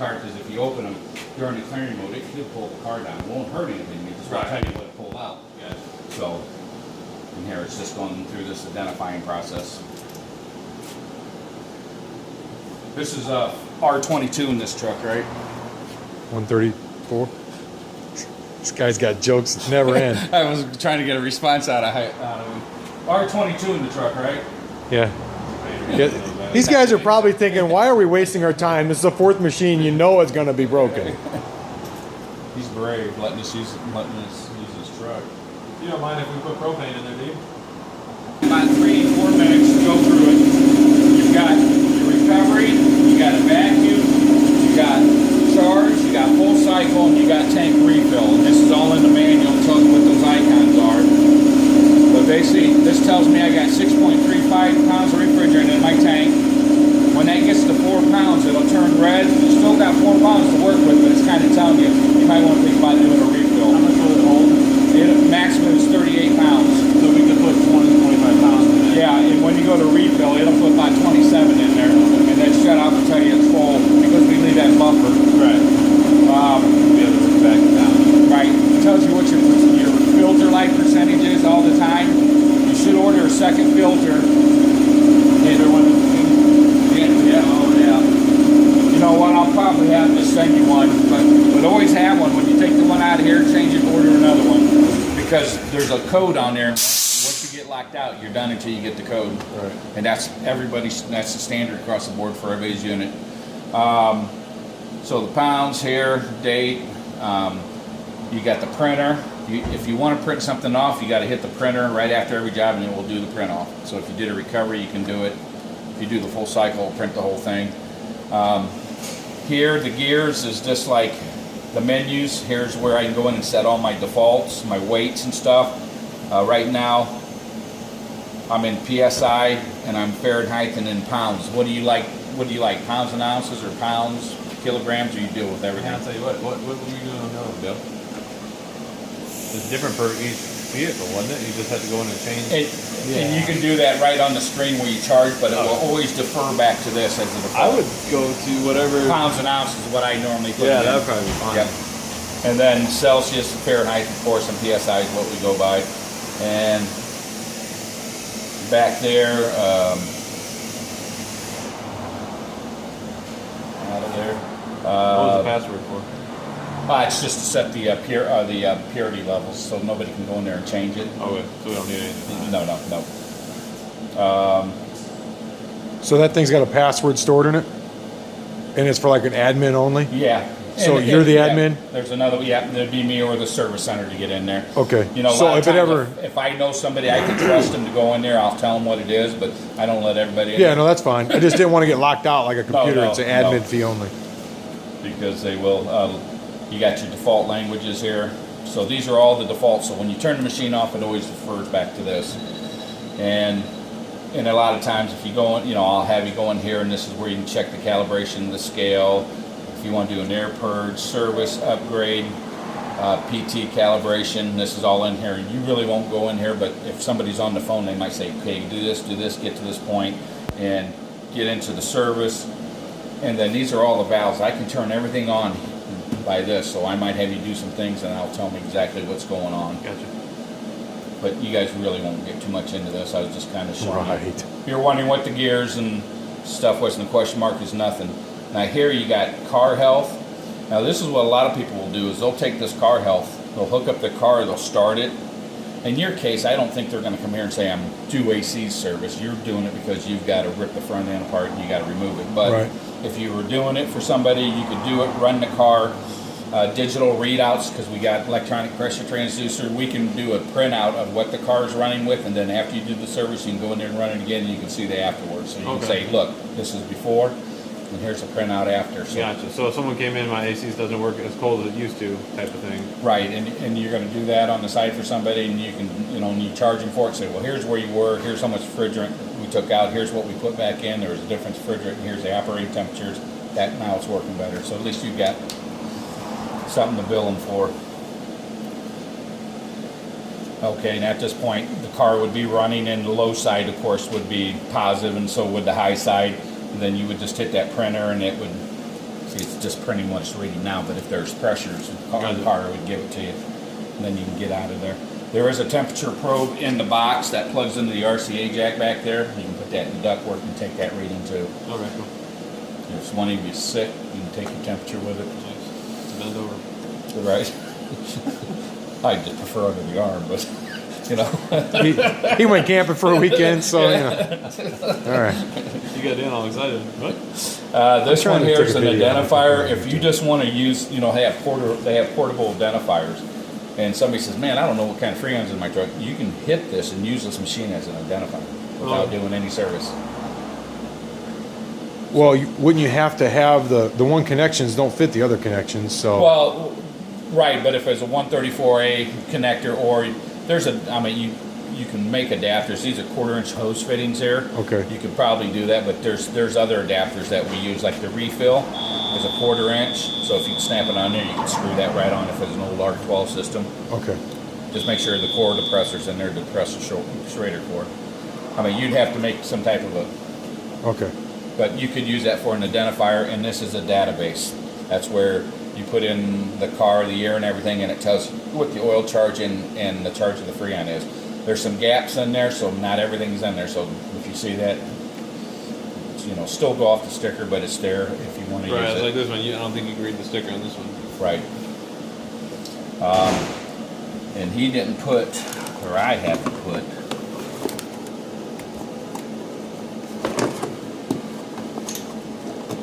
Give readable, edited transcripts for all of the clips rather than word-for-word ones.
car, because if you open them during the clearing mode, it could pull the car down. It won't hurt anything, it just won't tell you what it pulled out. Yeah. So, and here it's just going through this identifying process. This is a R22 in this truck, right? 134. This guy's got jokes that never end. I was trying to get a response out of him. R22 in the truck, right? Yeah. These guys are probably thinking, why are we wasting our time? This is the fourth machine. You know it's going to be broken. He's brave, letting us use his truck. You don't mind if we put propane in there, do you? About 3 or 4 minutes to go through it. You've got your recovery, you got a vacuum, you got charge, you got full cycle, and you got tank refill. And this is all in the manual. It tells you what those icons are. But basically, this tells me I got 6.35 pounds of refrigerant in my tank. When that gets to 4 pounds, it'll turn red. You still got 4 pounds to work with, but it's kind of telling you might want to think about doing a refill. How much will it hold? Maximum is 38 pounds. So we can put 20 to 25 pounds in there. Yeah, and when you go to refill, it'll put about 27 in there, and then shut off and tell you it's full because we leave that buffer. Right. Be able to put it back down. Right. It tells you what your filter life percentage is all the time. You should order a second filter. You know what? I'll probably have to send you one, but always have one. When you take the one out of here, change it, order another one, because there's a code on there. Once you get locked out, you're done until you get the code. Right. And that's the standard across the board for everybody's unit. So the pounds here, date. You got the printer. If you want to print something off, you got to hit the printer right after every job, and it will do the print off. So if you did a recovery, you can do it. If you do the full cycle, it'll print the whole thing. Here, the gears is just like the menus. Here's where I can go in and set all my defaults, my weights and stuff. Right now, I'm in PSI and I'm Fahrenheit and in pounds. What do you like? What do you like? Pounds and ounces, or pounds, kilograms, or you deal with everything? I'll tell you what were you doing on that one, Bill? It's different for each vehicle, wasn't it? You just had to go in and change it. And you can do that right on the screen where you charge, but it will always defer back to this as the default. I would go to whatever. Pounds and ounces is what I normally put in. Yeah, that would probably be fine. Yep. And then Celsius, Fahrenheit, of course, and PSI is what we go by. And back there, out of there. What was the password for? It's just to set the purity levels, so nobody can go in there and change it. Oh, wait, so we don't need anything. No. So that thing's got a password stored in it? And it's for like an admin only? Yeah. So you're the admin? There's another, there'd be me or the service center to get in there. Okay. You know, so a lot if of it times ever... if I know somebody, I can trust them to go in there, I'll tell them what it is, but I don't let everybody in. Yeah, no, that's fine. I just didn't want to get locked out like a computer. It's an admin fee only. Because they will, you got your default languages here. So these are all the defaults. So when you turn the machine off, it always refers back to this. And a lot of times if you go in, I'll have you go in here, and this is where you can check the calibration, the scale. If you want to do an air purge, service, upgrade, PT calibration, this is all in here. You really won't go in here, but if somebody's on the phone, they might say, okay, do this, get to this point, and get into the service. And then these are all the valves. I can turn everything on by this, so I might have you do some things, and I'll tell me exactly what's going on. Gotcha. But you guys really won't get too much into this. I was just kind of showing you. Right. If you're wondering what the gears and stuff was, and the question mark is nothing. Now here you got car health. Now this is what a lot of people will do, is they'll take this car health, they'll hook up their car, they'll start it. In your case, I don't think they're going to come here and say, I'm due AC service. You're doing it because you've got to rip the front end apart and you got to remove it. But right. If you were doing it for somebody, you could do it, run the car, digital readouts, because we got electronic pressure transducer. We can do a printout of what the car is running with, and then after you do the service, you can go in there and run it again, and you can see the afterwards. So you can say, look, this is before, and here's a printout after. So, gotcha. So if someone came in, my ACs doesn't work as cold as it used to, type of thing. Right, and you're going to do that on the side for somebody, and you can, and you charge them for it. Say, well, here's where you were. Here's how much refrigerant we took out. Here's what we put back in. There was a difference in refrigerant. And here's the operating temperatures. That now it's working better. So at least you've got something to bill them for. Okay, and at this point, the car would be running, and the low side, of course, would be positive, and so would the high side. And then you would just hit that printer, and it would See, it's just printing what it's reading now, but if there's pressures, the car would give it to you, and then you can get out of there. There is a temperature probe in the box that plugs into the RCA jack back there. You can put that in the ductwork and take that reading too. Okay, cool. If one of you is sick, you can take your temperature with it. Nice. Bend over. Right. I just prefer under the arm, but you know. He went camping for a weekend, so you know. All right. You got Dan all excited. What? This trying one to here take is a an video. identifier. If you just want to use, you know, they have portable identifiers, and somebody says, "Man, I don't know what kind of Freon's in my truck." You can hit this and use this machine as an identifier without doing any service. Well, wouldn't you have to have the one connections don't fit the other connections? So Well, right, but if there's a 134A connector, or there's you can make adapters. These are 1/4-inch hose fittings here. Okay. You could probably do that, but there's other adapters that we use, like the refill is a 1/4-inch. So if you snap it on there, you can screw that right on if it's an old R12 system. okay. Just make sure the core depressor's in there, the depressor Schrader core. You'd have to make some type of a, Okay. but you could use that for an identifier, and this is a database. That's where you put in the car, the year, and everything, and it tells you what the oil charge and the charge of the Freon is. There's some gaps in there, so not everything's in there. So if you see that, you know, still go off the sticker, but it's there if you want to Right, use it's it. like this one. I don't think you can read the sticker on this one. Right. And he didn't put, or I have to put,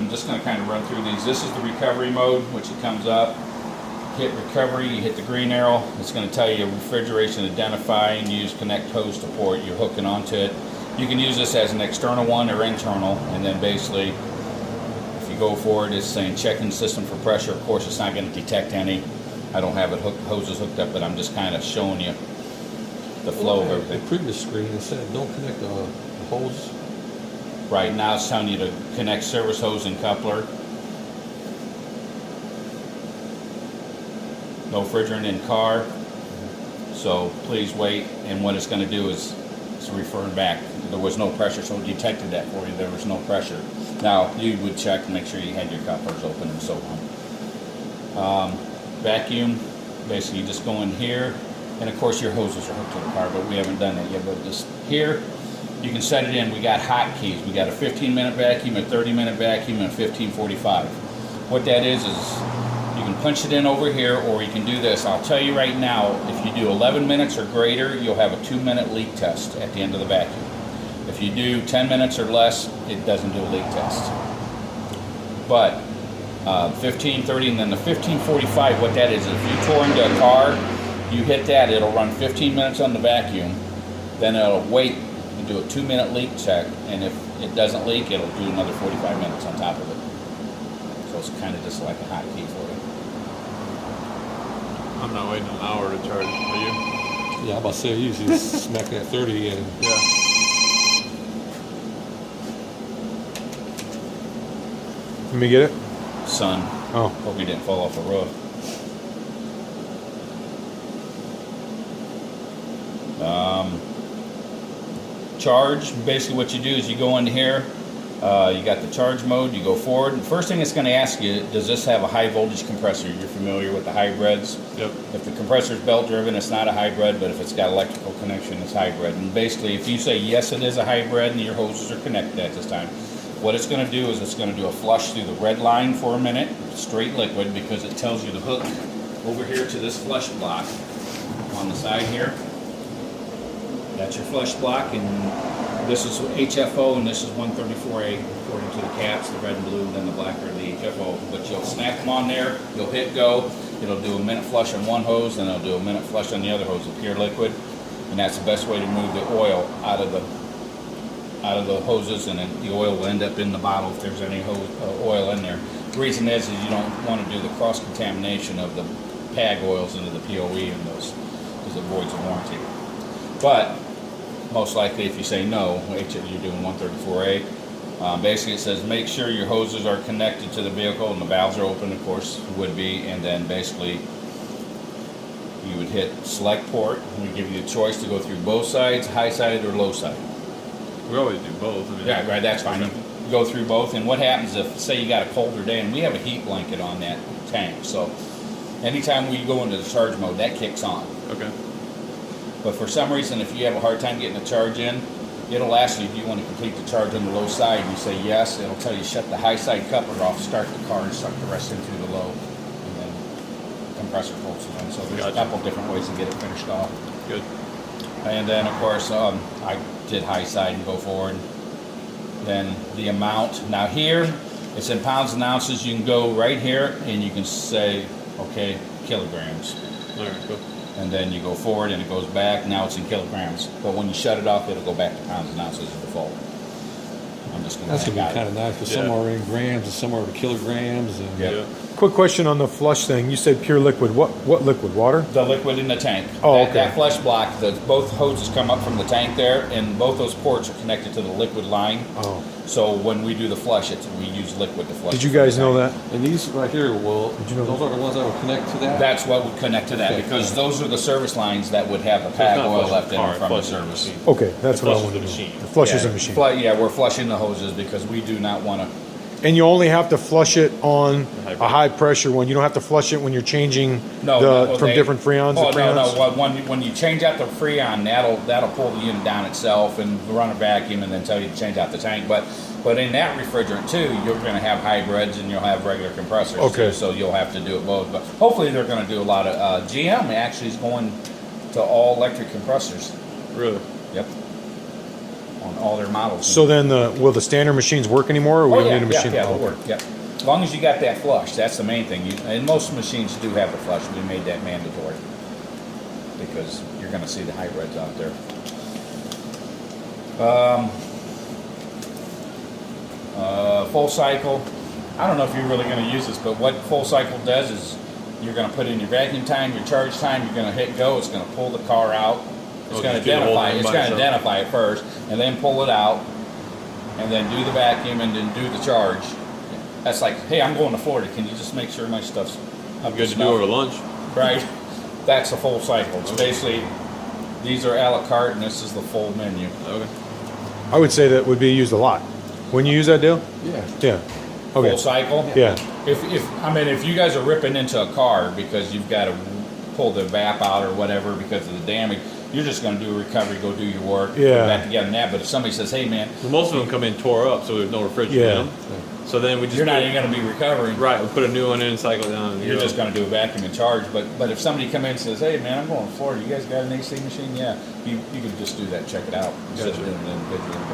I'm just going to kind of run through these. This is the recovery mode, which it comes up. Hit recovery, you hit the green arrow. It's going to tell you refrigeration identifying, use connect hose to port. You're hooking onto it. You can use this as an external one or internal, and then basically, if you go for it, it's saying checking system for pressure. Of course, it's not going to detect any. I don't have it hoses hooked up, but I'm just kind of showing you the flow of everything. The previous screen, it said don't connect the hose. Right now, it's telling you to connect service hose and coupler. No refrigerant in car, so please wait. And what it's going to do is it's referring back. There was no pressure, so it detected that for you. There was no pressure. Now you would check and make sure you had your couplers open and so on. Vacuum, basically you just go in here, and of course your hoses are hooked to the car, but we haven't done that yet. But just here, you can set it in. We got hotkeys. We got a 15-minute vacuum, a 30-minute vacuum, and a 1545. What that is you can punch it in over here, or you can do this. I'll tell you right now, if you do 11 minutes or greater, you'll have a 2-minute leak test at the end of the vacuum. If you do 10 minutes or less, it doesn't do a leak test. But 15, 30, and then the 1545, what that is if you tore into a car, you hit that, it'll run 15 minutes on the vacuum, then it'll wait and do a 2-minute leak check, and if it doesn't leak, it'll do another 45 minutes on top of it. So it's kind of just like a hotkey for you. I'm not waiting an hour to charge. Are you? Yeah, I'm about to say, usually smacking at 30 and Yeah. Let me get it. Sun, Oh, hope you didn't fall off the roof. Charge, basically what you do is you go in here, you got the charge mode, you go forward. The first thing it's going to ask you, does this have a high voltage compressor? You're familiar with the hybrids. Yep. If the compressor is belt driven, it's not a hybrid, but if it's got electrical connection, it's hybrid. And basically, if you say yes, it is a hybrid and your hoses are connected at this time, what it's going to do is it's going to do a flush through the red line for a minute, straight liquid, because it tells you to hook over here to this flush block on the side here. That's your flush block, and this is HFO, and this is 134A according to the caps, the red and blue, then the black are the HFO. But you'll snap them on there, you'll hit go, it'll do a minute flush on one hose, then it'll do a minute flush on the other hose of pure liquid, and that's the best way to move the oil out of the hoses, and then the oil will end up in the bottle if there's any oil in there. The reason is you don't want to do the contamination of the PAG oils into the POE in those, because it voids the warranty. But most likely, if you say no, you're doing 134A. Basically, it says make sure your hoses are connected to the vehicle and the valves are open, of course, would be, and then basically you would hit select port, and we give you a choice to go through both sides, high side or low side. We always do both. I mean, Yeah, right, that's fine. go through both. And what happens if, say, you got a colder day, and we have a heat blanket on that tank, so anytime we go into the charge mode, that kicks on. Okay. But for some reason, if you have a hard time getting the charge in, it'll ask you if you want to complete the charge on the low side. You say yes. It'll tell you shut the high side coupler off, start the car, and suck the rest into the low, and then compressor pulls it in. So there's a Gotcha. couple different ways to get it finished off. Good. And then, of course, I did high side and go forward. Then the amount. Now here, it's in pounds and ounces. You can go right here, and you can say, okay, kilograms. All right. Cool. And then you go forward and it goes back. Now it's in kilograms. But when you shut it off, it'll go back to pounds and ounces as default. I'm just going That's to gonna be kind of nice, because some Yeah. are in grams and some are in kilograms. And Yeah. Quick question on the flush thing. You said pure liquid. What liquid? Water? The liquid in the tank. Oh, that, okay. that flush block, both hoses come up from the tank there, and both those ports are connected to the liquid line. Oh. So when we do the flush, we use liquid to flush. Did you it from the guys know tank. that? And these right here, well, you know those are the ones that will connect to that? That's what would connect to that, Okay. because those are the service lines that would have the it's pag not oil flushing left the in car, them it from the flushes the service. machine. Okay, that's It what I flushes wanted the to know. machine. It flushes Yeah, the machine. yeah, we're flushing the hoses because we do not want to. And you only have to flush it on high a high pressure one. You don't have to flush it when you're changing from different freons Oh, to freons. no. When you change out the freon, that'll pull the unit down itself and run a vacuum and then tell you to change out the tank. But in that refrigerant too, you're going to have hybrids and you'll have regular compressors Okay. too. So you'll have to do it both. But hopefully they're going to do a lot of. GM actually is going to all electric compressors. Really? Yep. On all their models. So then, will the standard machines work anymore, or we Oh, don't yeah, need a machine? yeah, Oh, it'll work. Yep. As long as you got that flush, that's the main thing. And most machines do have the flush. We made that mandatory because you're going to see the hybrids out there. Full cycle. I don't know if you're really going to use this, but what full cycle does is you're going to put in your vacuum time, your charge time. You're going to hit go. It's going to pull the car out. It's Oh, going to just do the whole identify. thing It's by going to itself. identify it first, and then pull it out, and then do the vacuum, and then do the charge. That's like, hey, I'm going to Florida. Can you just make sure my stuff's up Good to do snuff? over lunch. Right. That's a full cycle. It's basically these are a la carte, and this is the full menu. Okay. I would say that would be used a lot. When you use that deal? Yeah. Yeah. Okay. Full cycle. Yeah. If you guys are ripping into a car because you've got to pull the VAP out or whatever because of the damage, you're just going to do a recovery, go do your work, Yeah. go back together and that. But if somebody says, hey man, Well, most of them come in tore up, so there's no refrigerant Yeah. in them. So then we just you're not put- even going to be recovering. right. We put a new one in, cycle down. And You're go. just going to do a vacuum and charge. But if somebody come in and says, hey man, I'm going to Florida, you guys got an AC machine? Yeah. You can just do that, check it out instead Gotcha. of doing it individually.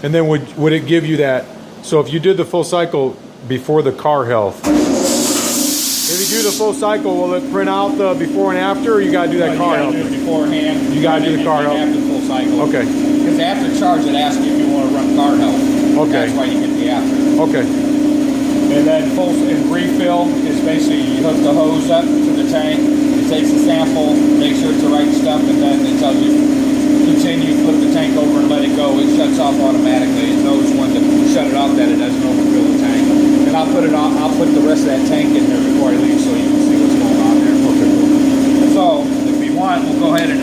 And then would it give you that? So if you did the full cycle before the car health, if you do the full cycle, will it print out the before and after, or you got to do that No, car you health? gotta do it beforehand. You gotta do the And car then health. after the full cycle. Okay. Because after charge, it asks you if you want to run car health. Okay. That's why you get the after. Okay. And then full and refill is basically you hook the hose up to the tank. It takes a sample, make sure it's the right stuff, and then it tells you continue. Flip the tank over and let it go. It shuts off automatically. It knows when to shut it off that it doesn't overfill the tank. And I'll put it on. I'll put the rest of that tank in there before I leave, so you can see what's going on there. Okay. So if you want, we'll go ahead and